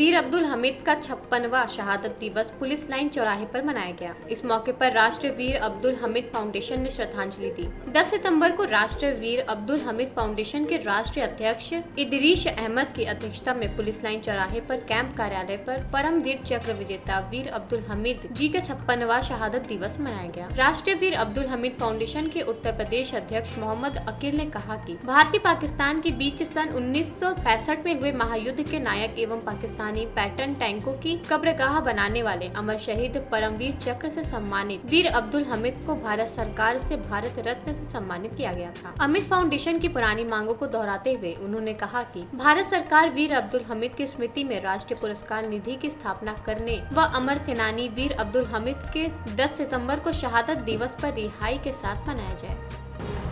वीर अब्दुल हमीद का 56वां शहादत दिवस पुलिस लाइन चौराहे पर मनाया गया। इस मौके पर राष्ट्रीय वीर अब्दुल हमीद फाउंडेशन ने श्रद्धांजलि दी। 10 सितंबर को राष्ट्रीय वीर अब्दुल हमीद फाउंडेशन के राष्ट्रीय अध्यक्ष इदरीश अहमद की अध्यक्षता में पुलिस लाइन चौराहे पर कैंप कार्यालय पर परमवीर चक्र विजेता वीर अब्दुल हमीद जी का 56वां शहादत दिवस मनाया गया। राष्ट्रीय वीर अब्दुल हमीद फाउंडेशन के उत्तर प्रदेश अध्यक्ष मोहम्मद अकील ने कहा कि भारतीय पाकिस्तान के बीच सन 1965 में हुए महायुद्ध के नायक एवं पाकिस्तानी पैटर्न टैंकों की कब्रगाह बनाने वाले अमर शहीद परमवीर चक्र से सम्मानित वीर अब्दुल हमीद को भारत सरकार से भारत रत्न से सम्मानित किया गया था। अमित फाउंडेशन की पुरानी मांगों को दोहराते हुए उन्होंने कहा कि भारत सरकार वीर अब्दुल हमीद की स्मृति में राष्ट्रीय पुरस्कार निधि की स्थापना करने व अमर सेनानी वीर अब्दुल हमीद के 10 सितम्बर को शहादत दिवस पर रिहाई के साथ मनाया जाए।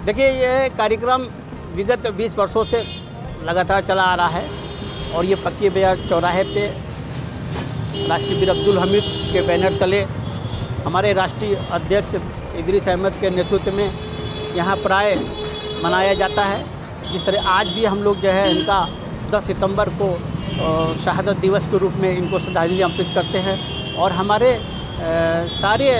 देखिए, ये कार्यक्रम विगत 20 वर्षों से लगातार चला आ रहा है और ये पक्की बाजार चौराहे पे राष्ट्रीय वीर अब्दुल हमीद के बैनर तले हमारे राष्ट्रीय अध्यक्ष इदरीश अहमद के नेतृत्व में यहाँ प्राय मनाया जाता है। जिस तरह आज भी हम लोग जो है इनका 10 सितंबर को शहादत दिवस के रूप में इनको श्रद्धांजलि अर्पित करते हैं और हमारे सारे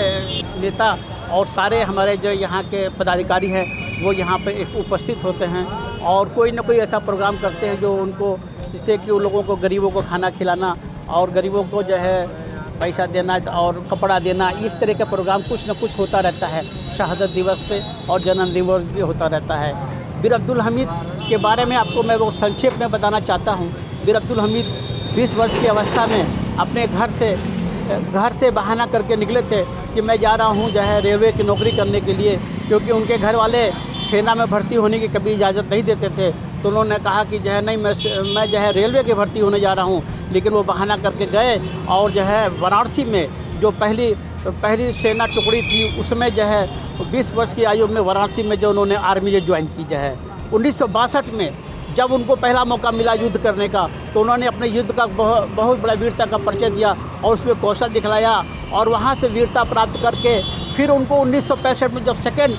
नेता और सारे हमारे जो यहाँ के पदाधिकारी हैं वो यहाँ पे एक उपस्थित होते हैं और कोई ना कोई ऐसा प्रोग्राम करते हैं जो उनको, जिससे कि उन लोगों को, गरीबों को खाना खिलाना और गरीबों को जो है पैसा देना और कपड़ा देना, इस तरह का प्रोग्राम कुछ न कुछ होता रहता है शहादत दिवस पे और जन्म दिवस भी होता रहता है। वीर अब्दुल हमीद के बारे में आपको मैं वो संक्षेप में बताना चाहता हूँ। वीर अब्दुल हमीद 20 वर्ष की अवस्था में अपने घर से बहाना करके निकले थे कि मैं जा रहा हूँ जो है रेलवे की नौकरी करने के लिए, क्योंकि उनके घर वाले सेना में भर्ती होने की कभी इजाज़त नहीं देते थे। तो उन्होंने कहा कि जो है नहीं, मैं जो है रेलवे की भर्ती होने जा रहा हूँ, लेकिन वो बहाना करके गए और जो है वाराणसी में जो पहली सेना टुकड़ी थी उसमें जो है 20 वर्ष की आयु में वाराणसी में जो उन्होंने आर्मी ज्वाइन की जो है 1962 में जब उनको पहला मौका मिला युद्ध करने का, तो उन्होंने अपने युद्ध का बहुत बड़ा वीरता का परिचय दिया और उसमें कौशल दिखलाया और वहाँ से वीरता प्राप्त करके फिर उनको 1965 में जब सेकेंड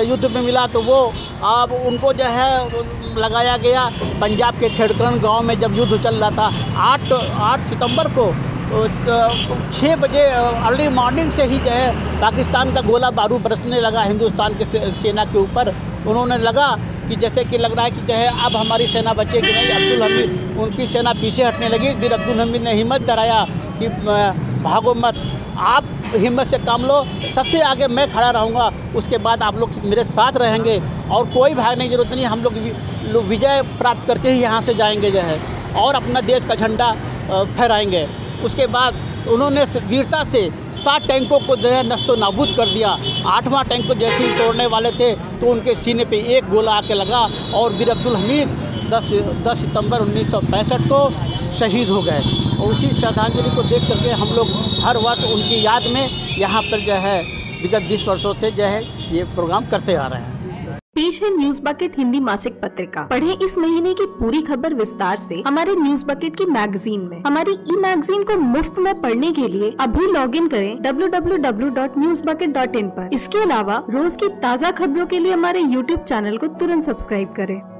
युद्ध में मिला तो वो अब उनको जो है लगाया गया पंजाब के खेड़करण गांव में जब युद्ध चल रहा था। 8 सितंबर को 6 बजे अर्ली मॉर्निंग से ही जो है पाकिस्तान का गोला बारूद बरसने लगा हिंदुस्तान के सेना के ऊपर। उन्होंने लगा कि जैसे कि लग रहा है कि जो है अब हमारी सेना बचेगी नहीं। अब्दुल हमीद, उनकी सेना पीछे हटने लगी। फिर अब्दुल हमीद ने हिम्मत कराया कि भागो मत, आप हिम्मत से काम लो, सबसे आगे मैं खड़ा रहूँगा, उसके बाद आप लोग मेरे साथ रहेंगे और कोई भागने की जरूरत नहीं, हम लोग विजय प्राप्त करके ही यहाँ से जाएंगे जो है और अपना देश का झंडा फहराएंगे। उसके बाद उन्होंने वीरता से 7 टैंकों को जो है नस्तो नाबूद कर दिया। 8वां टैंक को जैसे ही तोड़ने वाले थे तो उनके सीने पे एक गोला आके लगा और वीर अब्दुल हमीद 10 सितंबर 1965 को शहीद हो गए। और उसी श्रद्धांजलि को देख करके हम लोग हर वर्ष उनकी याद में यहाँ पर जो है विगत 20 वर्षों से जो है ये प्रोग्राम करते आ रहे हैं। पेश है न्यूज बकेट हिंदी मासिक पत्रिका। पढ़ें इस महीने की पूरी खबर विस्तार से हमारे न्यूज बकेट की मैगजीन में। हमारी ई मैगजीन को मुफ्त में पढ़ने के लिए अभी लॉग इन करें www.newsbucket.in पर। इसके अलावा रोज की ताज़ा खबरों के लिए हमारे YouTube चैनल को तुरंत सब्सक्राइब करें।